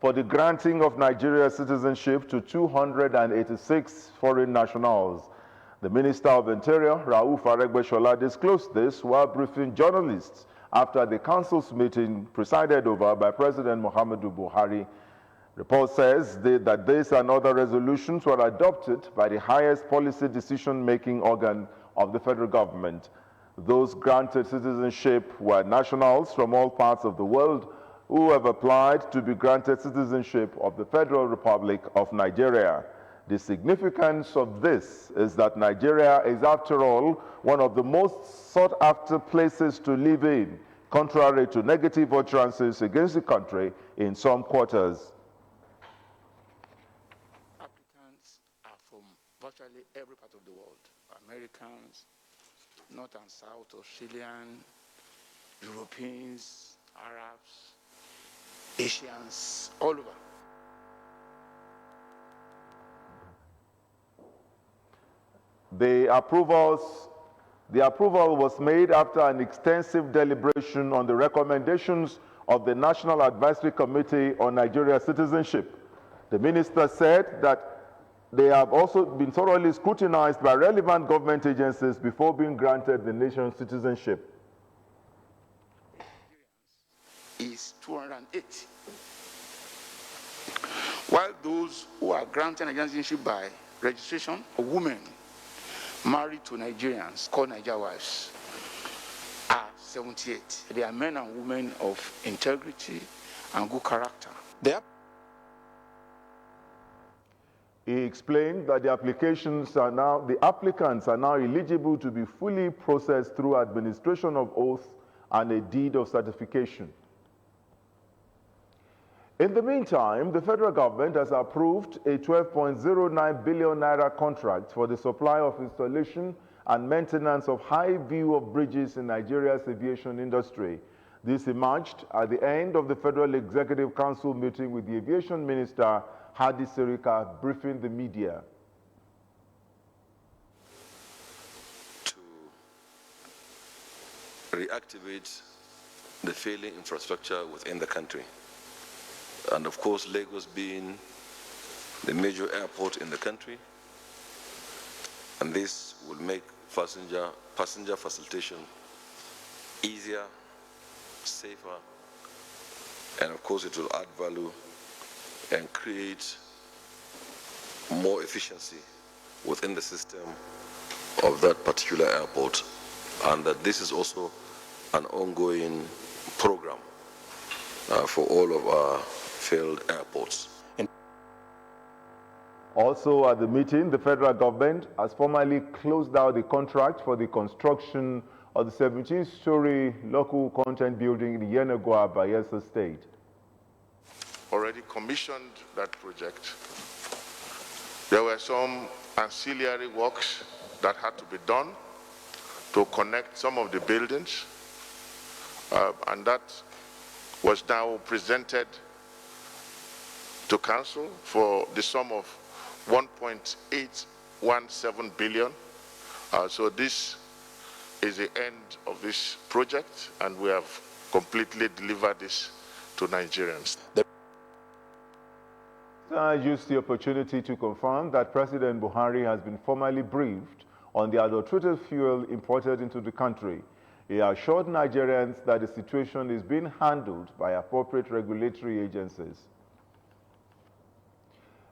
for the granting of Nigeria's citizenship to 286 foreign nationals. The Minister of Interior, Rauf Aregbesola, disclosed this while briefing journalists after the Council's meeting presided over by President Muhammadu Buhari. Report says that this and other resolutions were adopted by the highest policy decision-making organ of the federal government. Those granted citizenship were nationals from all parts of the world who have applied to be granted citizenship of the Federal Republic of Nigeria. The significance of this is that Nigeria is, after all, one of the most sought-after places to live in, contrary to negative utterances against the country in some quarters. Applicants are from virtually every part of the world. Americans, North and South, Australian, Europeans, Arabs, Asians, all over. The approval was made after an extensive deliberation on the recommendations of the National Advisory Committee on Nigeria Citizenship. The minister said that they have also been thoroughly scrutinized by relevant government agencies before being granted the nation's citizenship. Is 208. While those who are granted Nigerian citizenship by registration are women married to Nigerians, called Niger wives, are 78. They are men and women of integrity and good character. He explained that the applicants are now eligible to be fully processed through administration of oath and a deed of certification. In the meantime, the federal government has approved a 12.09 billion naira contract for the supply of installation and maintenance of high view of bridges in Nigeria's aviation industry. This emerged at the end of the Federal Executive Council meeting with the Aviation Minister, Hadi Sirika, briefing the media. To reactivate the failing infrastructure within the country. And of course, Lagos being the major airport in the country, and this will make passenger facilitation easier, safer, and of course it will add value and create more efficiency within the system of that particular airport, and that this is also an ongoing program for all of our failed airports. Also at the meeting, the federal government has formally closed out the contract for the construction of the 17-story local content building in Yenagoa, Bayelsa State. Already commissioned that project. There were some ancillary works that had to be done to connect some of the buildings, and that was now presented to Council for the sum of 1.817 billion. So this is the end of this project, and we have completely delivered this to Nigerians. I used the opportunity to confirm that President Buhari has been formally briefed on the adulterated fuel imported into the country. He assured Nigerians that the situation is being handled by appropriate regulatory agencies.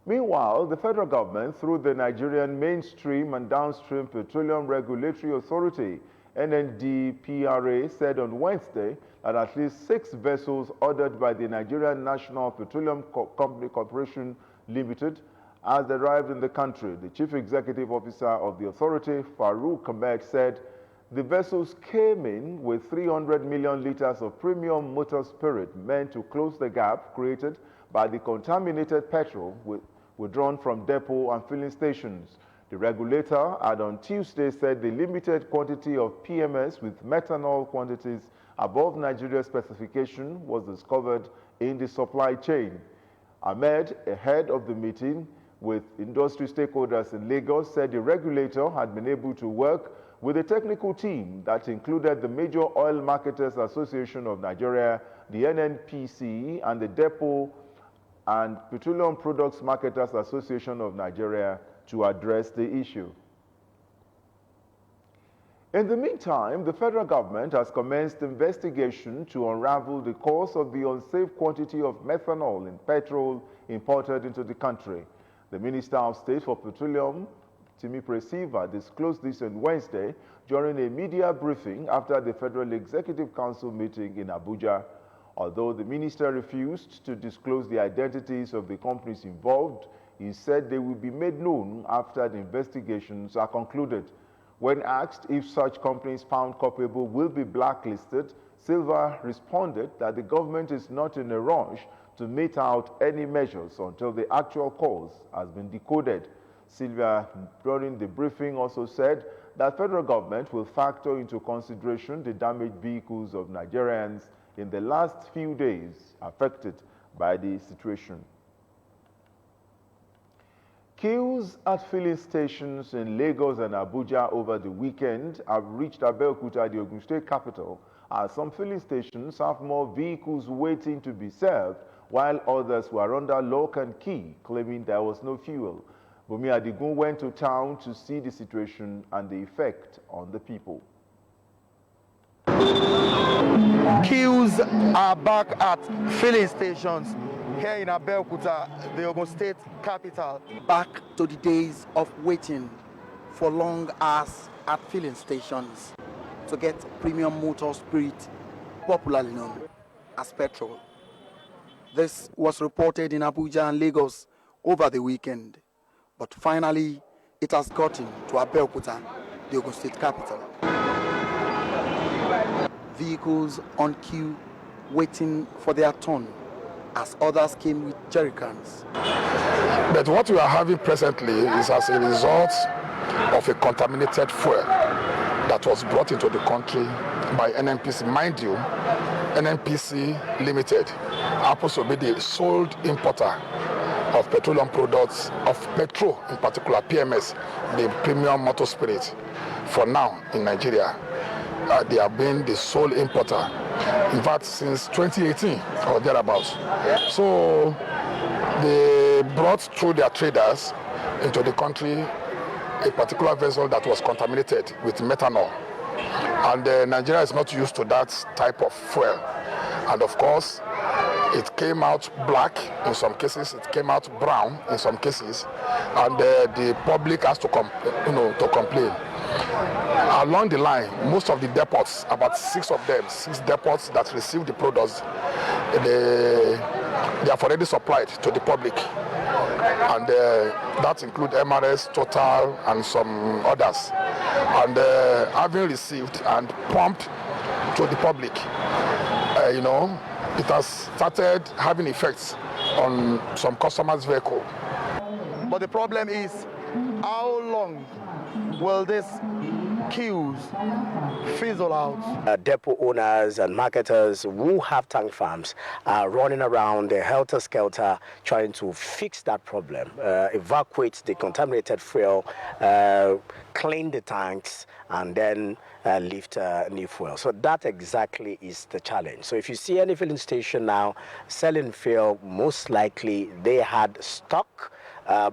Meanwhile, the federal government, through the Nigerian Mainstream and Downstream Petroleum Regulatory Authority, NNPC, said on Wednesday that at least 6 vessels ordered by the Nigerian National Petroleum Company Corporation Limited has arrived in the country. The Chief Executive Officer of the authority, Farouk Ahmed, said the vessels came in with 300 million liters of premium motor spirit meant to close the gap created by the contaminated petrol withdrawn from depot and filling stations. The regulator had on Tuesday said the limited quantity of PMS with methanol quantities above Nigeria's specification was discovered in the supply chain. Ahmed, ahead of the meeting with industry stakeholders in Lagos, said the regulator had been able to work with a technical team that included the Major Oil Marketers Association of Nigeria, the NNPC, and the Depot and Petroleum Products Marketers Association of Nigeria to address the issue. In the meantime, the federal government has commenced investigation to unravel the cause of the unsafe quantity of methanol in petrol imported into the country. The Minister of State for Petroleum, Piracy, disclosed this on Wednesday during a media briefing after the Federal Executive Council meeting in Abuja. Although the minister refused to disclose the identities of the companies involved, he said they will be made known after the investigations are concluded. When asked if such companies found culpable will be blacklisted, Silva responded that the government is not in a rush to mete out any measures until the actual cause has been decoded. Silva, during the briefing, also said that federal government will factor into consideration the damaged vehicles of Nigerians in the last few days affected by the situation. Queues at filling stations in Lagos and Abuja over the weekend have reached Abeokuta, the Ogun State capital, as some filling stations have more vehicles waiting to be served, while others were under lock and key, claiming there was no fuel. Bumi Adigun went to town to see the situation and the effect on the people. Queues are back at filling stations here in Abeokuta, the Ogun State capital. Back to the days of waiting for long hours at filling stations to get premium motor spirit, popularly known as petrol. This was reported in Abuja and Lagos over the weekend, but finally it has gotten to Abeokuta, the Ogun State capital. Vehicles on queue waiting for their turn as others came with jerrycans. But what we are having presently is as a result of a contaminated fuel that was brought into the country by NNPC. Mind you, NNPC Limited happens to be the sole importer of petroleum products, of petrol in particular, PMS, the premium motor spirit, for now in Nigeria. They have been the sole importer, in fact, since 2018 or thereabouts. So they brought through their traders into the country a particular vessel that was contaminated with methanol. And Nigeria is not used to that type of fuel. And of course, it came out black in some cases, it came out brown in some cases, and the public has to complain. Along the line, most of the depots, about six depots that receive the products, they have already supplied to the public, and that includes MRS, Total, and some others. And having received and pumped to the public, it has started having effects on some customers' vehicle. But the problem is, how long will this queues fizzle out? Depot owners and marketers who have tank farms are running around helter-skelter trying to fix that problem, evacuate the contaminated fuel, clean the tanks, and then lift new fuel. So that exactly is the challenge. So if you see any filling station now selling fuel, most likely they had stock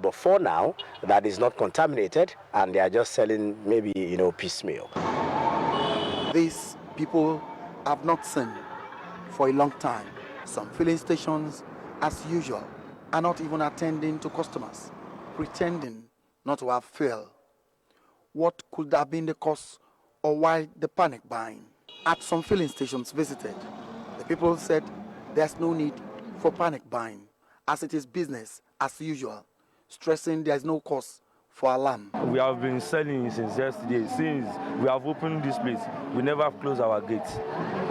before now that is not contaminated, and they are just selling maybe piecemeal. These people have not seen for a long time. Some filling stations, as usual, are not even attending to customers, pretending not to have fuel. What could have been the cause, or why the panic buying? At some filling stations visited, the people said there's no need for panic buying, as it is business as usual, stressing there's no cause for alarm. We have been selling since yesterday. Since we have opened this place, we never closed our gates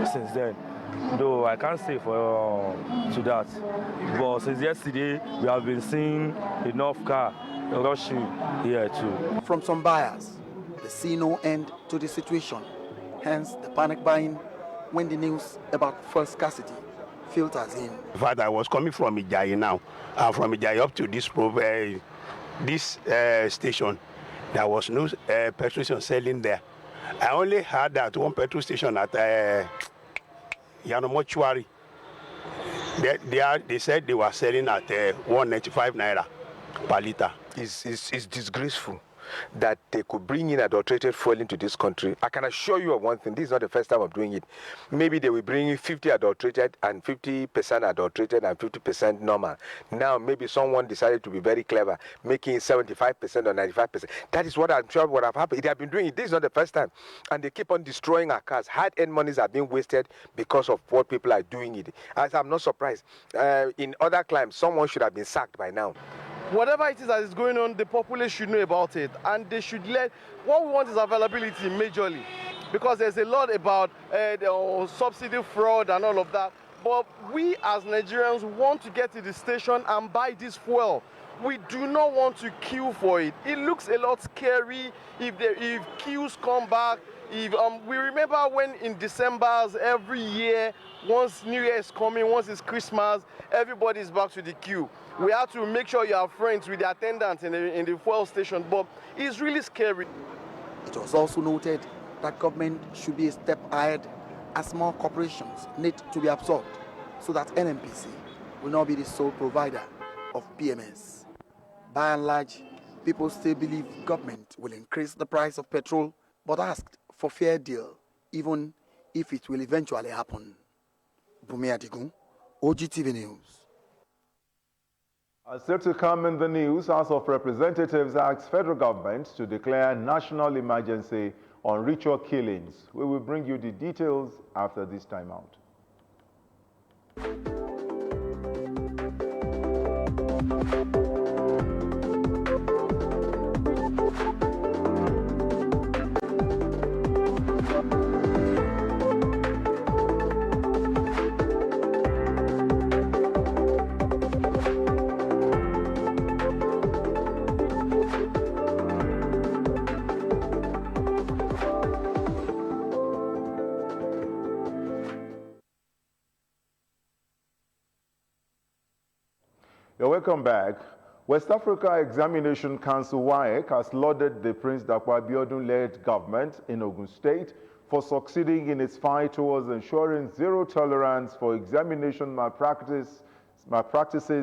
since then. Though I can't say to that. But since yesterday, we have been seeing enough car rushing here too. From some buyers, they see no end to the situation. Hence the panic buying when the news about fuel scarcity filters in. In fact, I was coming from Ijayi now. From Ijayi up to this station, there was no petrol station selling there. I only had that one petrol station at Yanomochuari. They said they were selling at 195 naira per liter. It's disgraceful that they could bring in adulterated fuel into this country. I can assure you of one thing, this is not the first time of doing it. Maybe they will bring in 50 adulterated and 50% adulterated and 50% normal. Now maybe someone decided to be very clever, making it 75% or 95%. That is what I'm sure would have happened. They have been doing it. This is not the first time. And they keep on destroying our cars. Hard-earned monies are being wasted because of what people are doing it. As I'm not surprised. In other climes, someone should have been sacked by now. Whatever it is that is going on, the populace should know about it, and they should let. What we want is availability majorly, because there's a lot about subsidy fraud and all of that. But we as Nigerians want to get to the station and buy this fuel. We do not want to queue for it. It looks a lot scary if queues come back. If we remember when in December every year, once New Year is coming, once it's Christmas, everybody is back to the queue. We have to make sure you are friends with the attendants in the fuel station, but it's really scary. It was also noted that government should be a step ahead as more corporations need to be absorbed so that NNPC will not be the sole provider of PMS. By and large, people still believe government will increase the price of petrol, but asked for fair deal, even if it will eventually happen. Bumi Adigun, Ogtv News. Still to come in the news, House of Representatives asks federal government to declare national emergency on ritual killings. We will bring you the details after this time out. You're welcome back. West Africa Examination Council WAEC has lauded the Prince Dakwa Abiodun-led government in Ogun State for succeeding in its fight towards ensuring zero tolerance for examination malpractices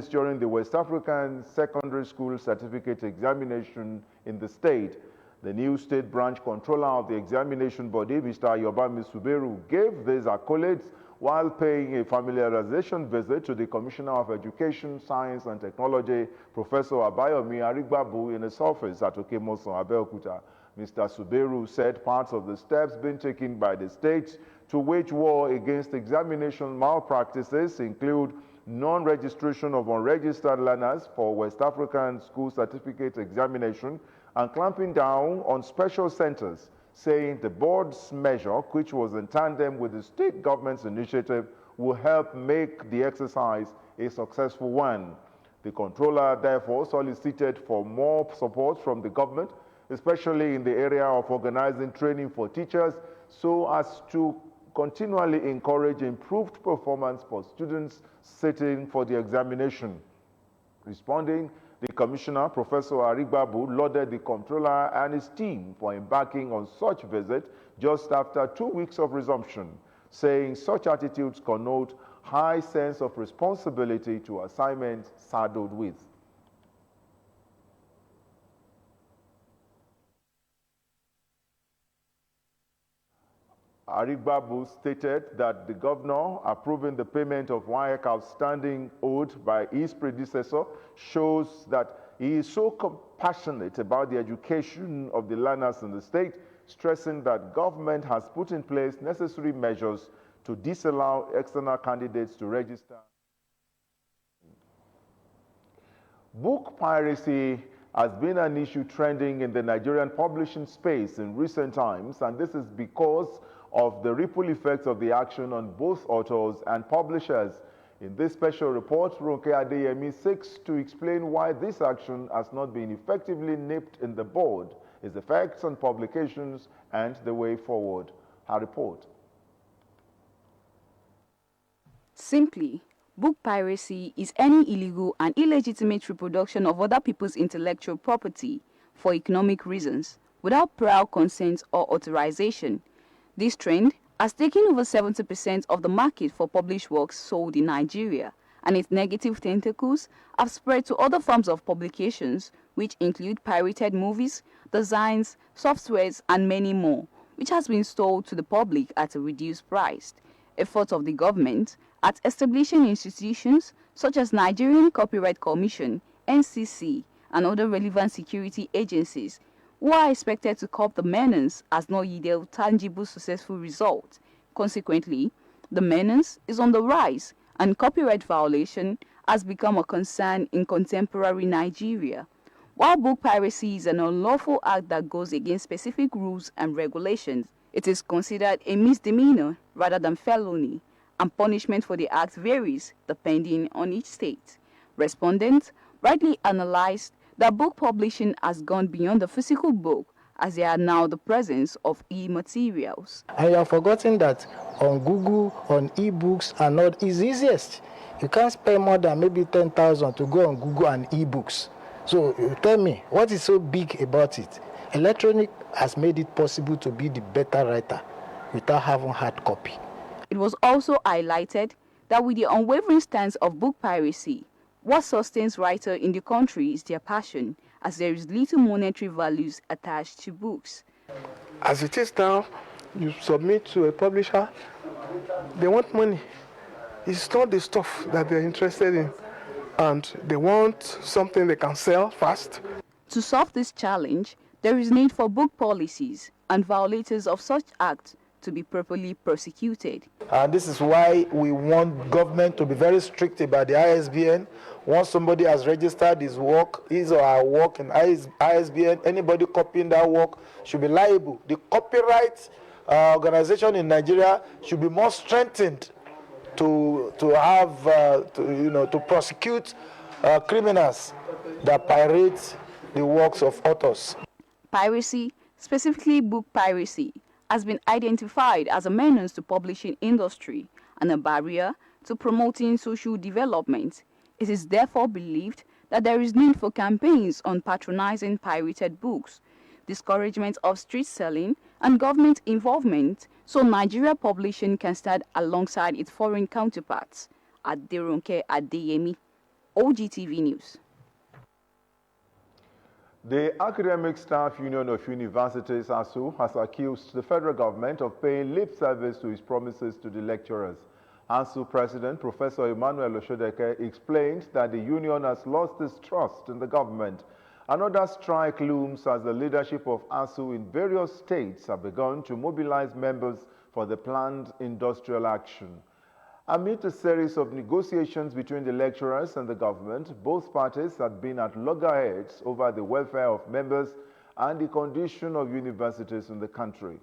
during the West African Secondary School Certificate Examination in the state. The new state branch controller of the examination body, Mr. Yobami Suberu, gave these accolades while paying a familiarization visit to the Commissioner of Education, Science and Technology, Professor Abayomi Arigbabu, in his office at Okemoson, Abeokuta. Mr. Suberu said parts of the steps being taken by the state to wage war against examination malpractices include non-registration of unregistered learners for West African School Certificate Examination and clamping down on special centers, saying the board's measure, which was in tandem with the state government's initiative, will help make the exercise a successful one. The controller therefore solicited for more support from the government, especially in the area of organizing training for teachers, so as to continually encourage improved performance for students sitting for the examination. Responding, the Commissioner, Professor Arigbabu, lauded the Comptroller and his team for embarking on such visit just after 2 weeks of resumption, saying such attitudes connote high sense of responsibility to assignments saddled with. Arigbabu stated that the governor approving the payment of WAEC outstanding owed by his predecessor shows that he is so compassionate about the education of the learners in the state, stressing that government has put in place necessary measures to disallow external candidates to register. Book piracy has been an issue trending in the Nigerian publishing space in recent times, and this is because of the ripple effects of the action on both authors and publishers. In this special report, Ronke Adeyemi seeks to explain why this action has not been effectively nipped in the bud, its effects on publications, and the way forward. Her report. Simply, book piracy is any illegal and illegitimate reproduction of other people's intellectual property for economic reasons, without prior consent or authorization. This trend has taken over 70% of the market for published works sold in Nigeria and its negative tentacles have spread to other forms of publications, which include pirated movies, designs, softwares, and many more, which has been sold to the public at a reduced price. Efforts of the government at establishing institutions such as Nigerian Copyright Commission, NCC, and other relevant security agencies, who are expected to curb the menace, has not yielded tangible successful results. Consequently, the menace is on the rise, and copyright violation has become a concern in contemporary Nigeria. While book piracy is an unlawful act that goes against specific rules and regulations, it is considered a misdemeanor rather than felony, and punishment for the act varies depending on each state. Respondents rightly analyzed that book publishing has gone beyond the physical book, as there are now the presence of e-materials. And you have forgotten that on Google, on e-books are not is easiest. You can't spend more than maybe 10,000 to go on Google and e-books. So you tell me, what is so big about it? Electronic has made it possible to be the better writer without having hard copy. It was also highlighted that with the unwavering stance of book piracy, what sustains writers in the country is their passion, as there is little monetary values attached to books. As it is now, you submit to a publisher, they want money. It's not the stuff that they're interested in, and they want something they can sell fast. To solve this challenge, there is need for book policies, and violators of such acts to be properly prosecuted. And this is why we want government to be very strict about the ISBN. Once somebody has registered his work, his or her work in ISBN, anybody copying that work should be liable. The copyright organization in Nigeria should be more strengthened to prosecute criminals that pirate the works of authors. Piracy, specifically book piracy, has been identified as a menace to publishing industry and a barrier to promoting social development. It is therefore believed that there is need for campaigns on patronizing pirated books, discouragement of street selling, and government involvement so Nigeria publishing can stand alongside its foreign counterparts. Aderonke Adeyemi, Ogtv News. The Academic Staff Union of Universities, ASU, has accused the federal government of paying lip service to its promises to the lecturers. ASU President Professor Emmanuel Oshodeke explained that the union has lost its trust in the government. Another strike looms as the leadership of ASU in various states have begun to mobilize members for the planned industrial action. Amid a series of negotiations between the lecturers and the government, both parties had been at loggerheads over the welfare of members and the condition of universities in the country.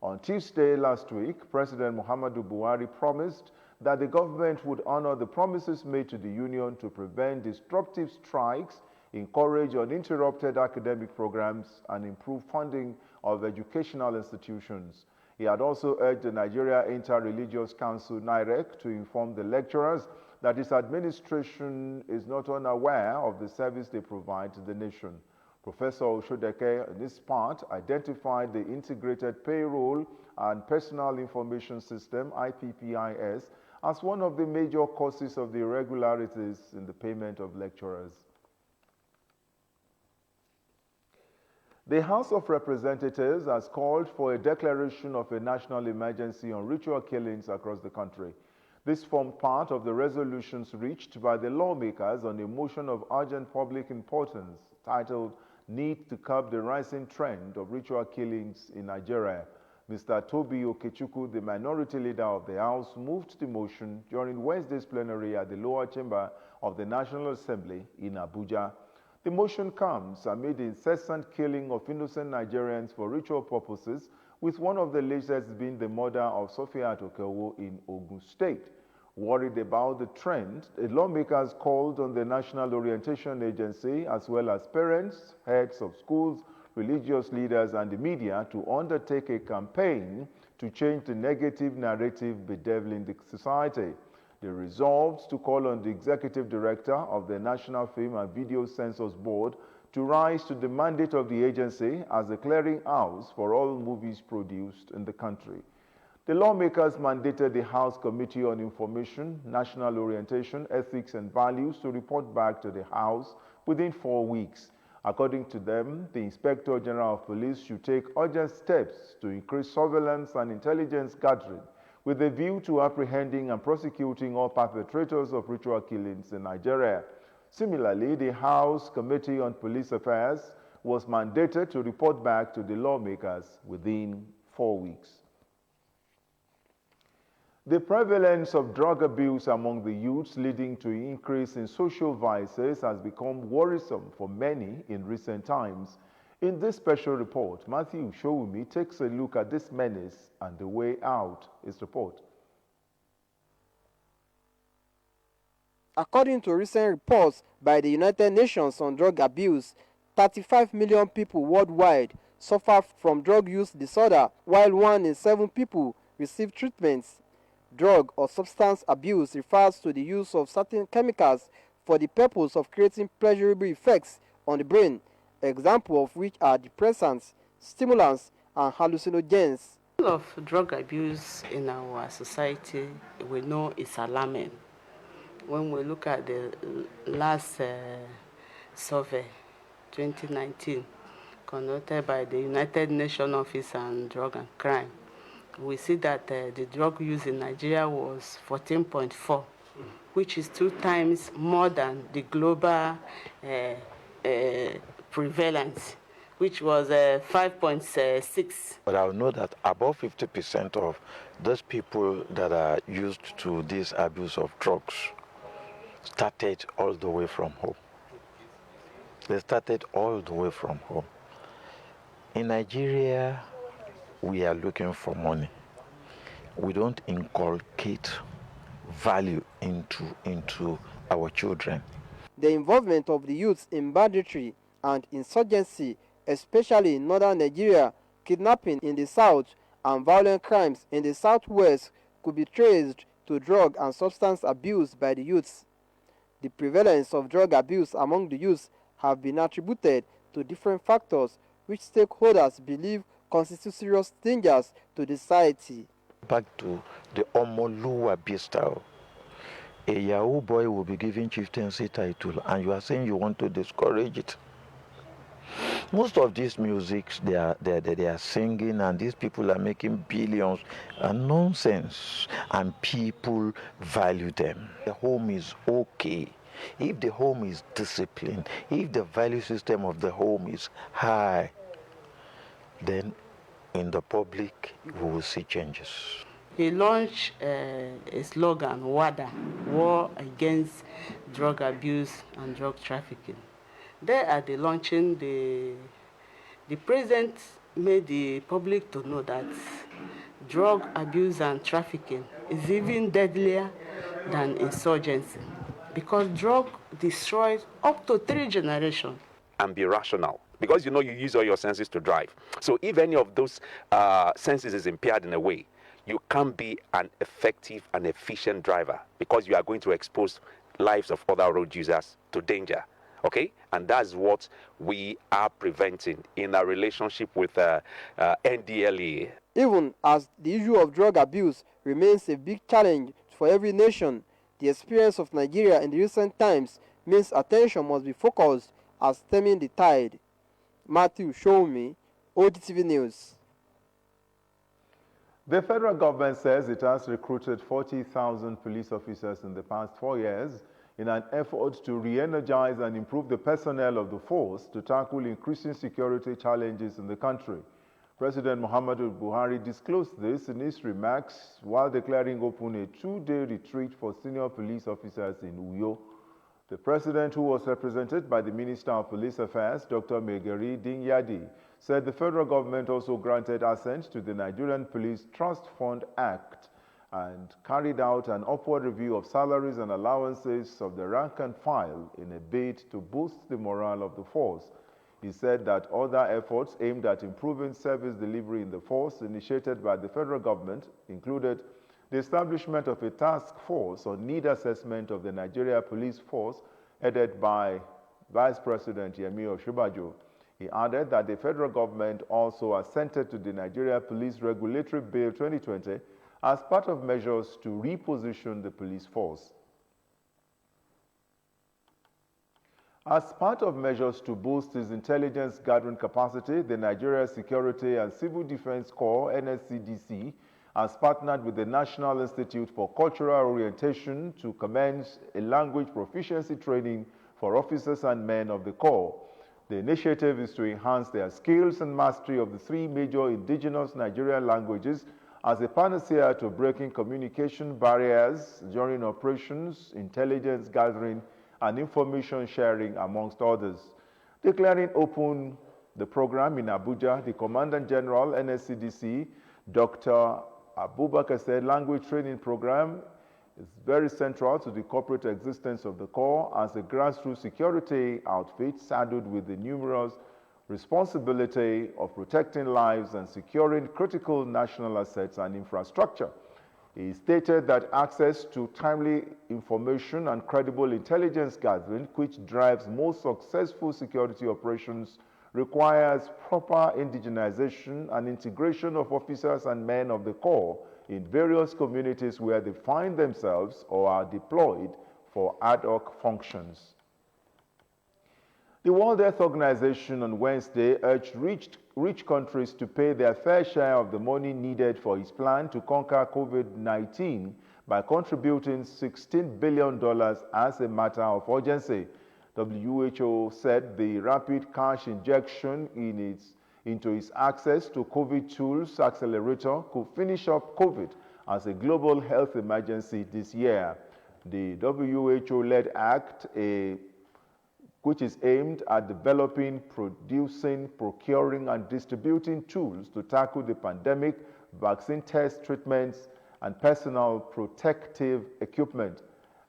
On Tuesday last week, President Muhammadu Buhari promised that the government would honor the promises made to the union to prevent disruptive strikes, encourage uninterrupted academic programs, and improve funding of educational institutions. He had also urged the Nigeria Inter-Religious Council, NIREC, to inform the lecturers that his administration is not unaware of the service they provide to the nation. Professor Oshodeke, in his part, identified the Integrated Payroll and Personal Information System, IPPIS, as one of the major causes of the irregularities in the payment of lecturers. The House of Representatives has called for a declaration of a national emergency on ritual killings across the country. This formed part of the resolutions reached by the lawmakers on a motion of urgent public importance titled Need to Curb the Rising Trend of Ritual Killings in Nigeria. Mr. Toby Okechukwu, the minority leader of the House, moved the motion during Wednesday's plenary at the lower chamber of the National Assembly in Abuja. The motion comes amid the incessant killing of innocent Nigerians for ritual purposes, with one of the latest being the murder of Sophia Okeowo in Ogun State. Worried about the trend, the lawmakers called on the National Orientation Agency, as well as parents, heads of schools, religious leaders, and the media to undertake a campaign to change the negative narrative bedeviling the society. They resolved to call on the executive director of the National Film and Video Censors Board to rise to the mandate of the agency as a clearinghouse for all movies produced in the country. The lawmakers mandated the House Committee on Information, National Orientation, Ethics and Values to report back to the House within 4 weeks. According to them, the Inspector General of Police should take urgent steps to increase surveillance and intelligence gathering with a view to apprehending and prosecuting all perpetrators of ritual killings in Nigeria. Similarly, the House Committee on Police Affairs was mandated to report back to the lawmakers within 4 weeks. The prevalence of drug abuse among the youths, leading to an increase in social vices, has become worrisome for many in recent times. In this special report, Matthew Showumi takes a look at this menace and the way out. His report. According to recent reports by the United Nations on drug abuse, 35 million people worldwide suffer from drug use disorder, while 1 in 7 people receive treatments. Drug or substance abuse refers to the use of certain chemicals for the purpose of creating pleasurable effects on the brain, examples of which are depressants, stimulants, and hallucinogens. The level of drug abuse in our society, we know, is alarming. When we look at the last survey, 2019, conducted by the United Nations Office on Drug and Crime, we see that the drug use in Nigeria was 14.4, which is 2 times more than the global prevalence, which was 5.6. But I know that above 50% of those people that are used to this abuse of drugs started all the way from home. They started all the way from home. In Nigeria, we are looking for money. We don't inculcate value into our children. The involvement of the youth in banditry and insurgency, especially in northern Nigeria, kidnapping in the south, and violent crimes in the southwest could be traced to drug and substance abuse by the youths. The prevalence of drug abuse among the youths have been attributed to different factors which stakeholders believe constitute serious dangers to the society. Back to the Omoluwa style. A Yahoo boy will be given chieftaincy title, and you are saying you want to discourage it. Most of these musics they are singing, and these people are making billions, and nonsense, and people value them. The home is okay if the home is disciplined, if the value system of the home is high, then in the public we will see changes. He launched a slogan, WADA, War Against Drug Abuse and Drug Trafficking. There at the launching, the president made the public to know that drug abuse and trafficking is even deadlier than insurgency, because drug destroys up to 3 generations. And be rational, because you use all your senses to drive. So if any of those senses is impaired in a way, you can't be an effective and efficient driver, because you are going to expose lives of other road users to danger. Okay, and that's what we are preventing in our relationship with NDLEA. Even as the issue of drug abuse remains a big challenge for every nation, the experience of Nigeria in the recent times means attention must be focused as stemming the tide. Matthew Showumi, Ogtv News. The federal government says it has recruited 40,000 police officers in the past 4 years in an effort to re-energize and improve the personnel of the force to tackle increasing security challenges in the country. President Muhammadu Buhari disclosed this in his remarks while declaring open a 2-day retreat for senior police officers in Uyo. The president, who was represented by the Minister of Police Affairs, Dr. Megeri Dingyadi, said the federal government also granted assent to the Nigerian Police Trust Fund Act and carried out an upward review of salaries and allowances of the rank and file in a bid to boost the morale of the force. He said that other efforts aimed at improving service delivery in the force initiated by the federal government included the establishment of a task force on need assessment of the Nigeria Police Force headed by Vice President Yemi Osinbajo. He added that the federal government also assented to the Nigeria Police Regulatory Bill 2020, as part of measures to reposition the police force. As part of measures to boost its intelligence gathering capacity, the Nigeria Security and Civil Defense Corps, NSCDC, has partnered with the National Institute for Cultural Orientation to commence a language proficiency training for officers and men of the Corps. The initiative is to enhance their skills and mastery of the three major indigenous Nigerian languages as a panacea to breaking communication barriers during operations, intelligence gathering, and information sharing, amongst others. Declaring open the program in Abuja, the Commandant General, NSCDC, Dr. Abubakar said language training program is very central to the corporate existence of the Corps as a grassroots security outfit saddled with the numerous responsibility of protecting lives and securing critical national assets and infrastructure. He stated that access to timely information and credible intelligence gathering, which drives most successful security operations, requires proper indigenization and integration of officers and men of the Corps in various communities where they find themselves or are deployed for ad hoc functions. The World Health Organization on Wednesday urged rich countries to pay their fair share of the money needed for its plan to conquer COVID-19 by contributing $16 billion as a matter of urgency. WHO said the rapid cash injection into its access to COVID tools accelerator could finish up COVID as a global health emergency this year. The WHO-led act, which is aimed at developing, producing, procuring, and distributing tools to tackle the pandemic, vaccine test treatments, and personal protective equipment.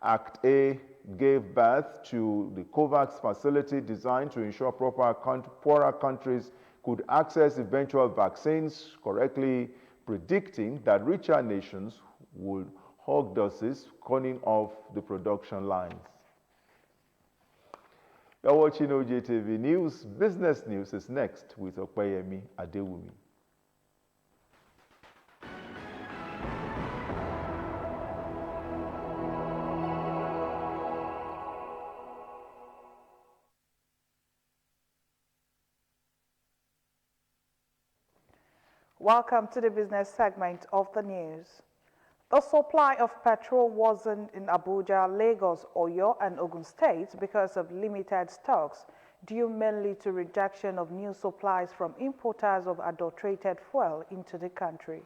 Act A gave birth to the COVAX facility designed to ensure poorer countries could access eventual vaccines, correctly predicting that richer nations would hog doses, cutting off the production lines. You're watching Ogtv News. Business News is next with Opeyemi Adewumi. Welcome to the business segment of the news. The supply of petrol wasn't in Abuja, Lagos, Oyo, and Ogun states because of limited stocks, due mainly to rejection of new supplies from importers of adulterated fuel into the country.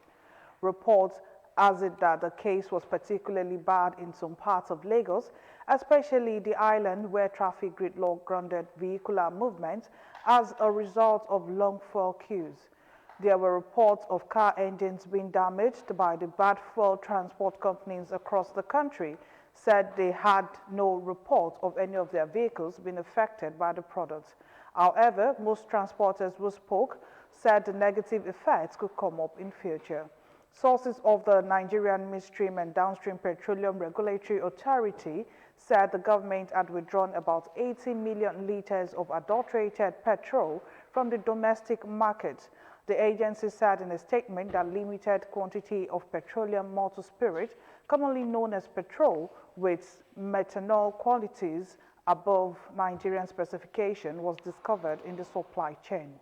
Reports has it that the case was particularly bad in some parts of Lagos, especially the island where traffic gridlock grounded vehicular movement as a result of long fuel queues. There were reports of car engines being damaged by the bad fuel. Transport companies across the country said they had no report of any of their vehicles being affected by the products. However, most transporters who spoke said the negative effects could come up in future. Sources of the Nigerian Midstream and Downstream Petroleum Regulatory Authority said the government had withdrawn about 80 million liters of adulterated petrol from the domestic market. The agency said in a statement that limited quantity of petroleum motor spirit, commonly known as petrol, with methanol qualities above Nigerian specification was discovered in the supply chain.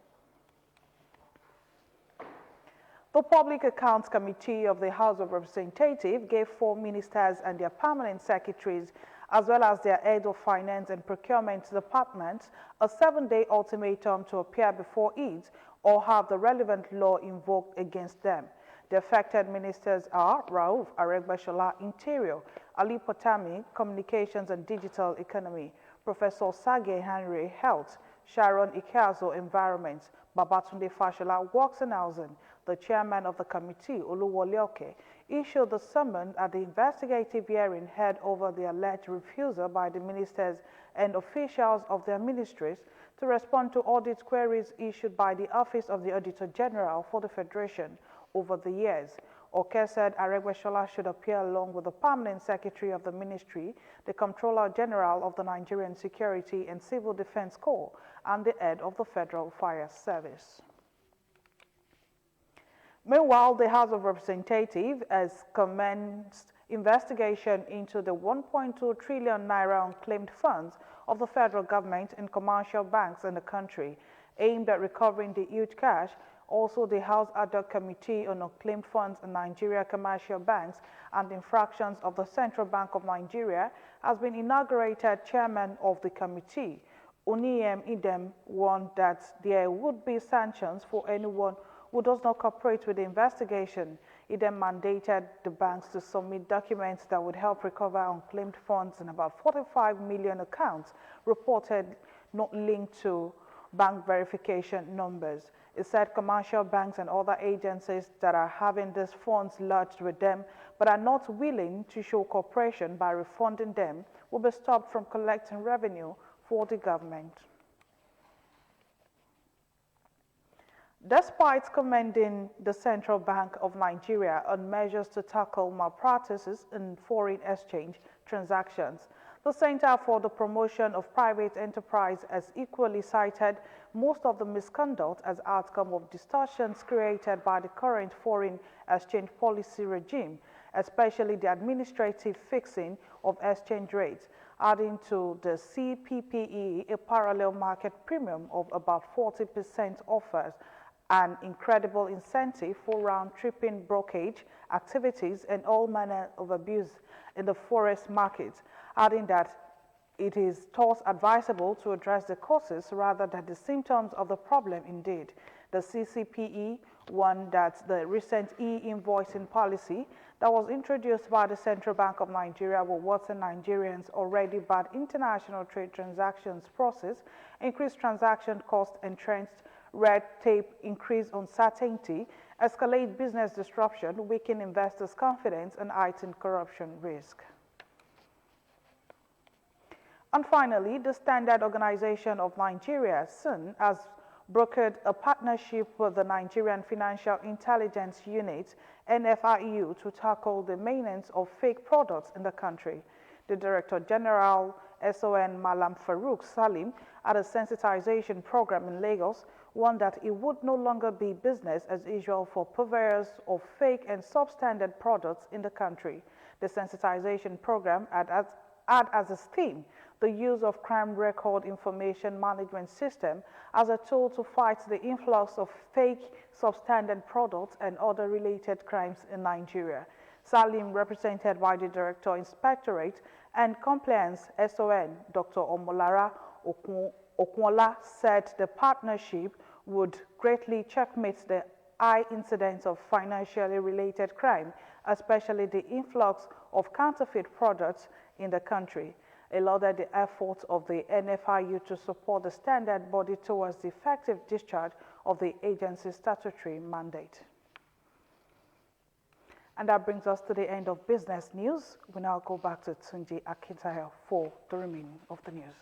The Public Accounts Committee of the House of Representatives gave 4 ministers and their permanent secretaries, as well as their head of finance and procurement departments, a 7-day ultimatum to appear before it or have the relevant law invoked against them. The affected ministers are Rauf Aregbesola, Interior; Ali Potami, Communications and Digital Economy; Professor Sage Henry, Health; Sharon Ikeazo, Environment; Babatunde Fashola, Works and Housing. The chairman of the committee, Oluwole Oke, issued the summons at the investigative hearing held over the alleged refusal by the ministers and officials of their ministries to respond to audit queries issued by the Office of the Auditor General for the Federation over the years. Oke said Aregbesola should appear along with the permanent secretary of the ministry, the Comptroller General of the Nigerian Security and Civil Defense Corps, and the head of the Federal Fire Service. Meanwhile, the House of Representatives has commenced investigation into the 1.2 trillion naira unclaimed funds of the federal government in commercial banks in the country, aimed at recovering the huge cash. Also, the House Ad hoc Committee on Unclaimed Funds in Nigeria Commercial Banks and Infractions of the Central Bank of Nigeria has been inaugurated. Chairman of the committee, Oniyem Idem, warned that there would be sanctions for anyone who does not cooperate with the investigation. It then mandated the banks to submit documents that would help recover unclaimed funds in about 45 million accounts reported not linked to bank verification numbers. It said commercial banks and other agencies that are having these funds lodged with them but are not willing to show cooperation by refunding them will be stopped from collecting revenue for the government. Despite commending the Central Bank of Nigeria on measures to tackle malpractices in foreign exchange transactions, the Center for the Promotion of Private Enterprise has equally cited most of the misconduct as outcome of distortions created by the current foreign exchange policy regime, especially the administrative fixing of exchange rates, adding to the CPPE a parallel market premium of about 40% offers an incredible incentive for round-tripping brokerage activities and all manner of abuse in the forex market, adding that it is thus advisable to address the causes rather than the symptoms of the problem. Indeed, the CCPE warned that the recent e-invoicing policy that was introduced by the Central Bank of Nigeria will worsen Nigerians' already bad international trade transactions process, increase transaction costs, entrenched red tape, increase uncertainty, escalate business disruption, weaken investors' confidence, and heighten corruption risk. And finally, the Standard Organization of Nigeria, SUN, has brokered a partnership with the Nigerian Financial Intelligence Unit, NFIU, to tackle the maintenance of fake products in the country. The Director General, SON Malam Farouk Salim, at a sensitization program in Lagos, warned that it would no longer be business as usual for purveyors of fake and substandard products in the country. The sensitization program had as its theme the use of crime record information management system as a tool to fight the influx of fake, substandard products and other related crimes in Nigeria. Salim, represented by the Director Inspectorate and Compliance SON, Dr. Omolara Okwola, said the partnership would greatly checkmate the high incidence of financially related crime, especially the influx of counterfeit products in the country. It lauded the efforts of the NFIU to support the standard body towards the effective discharge of the agency's statutory mandate. And that brings us to the end of business news. We now go back to Tunji Akintayo for the remaining of the news.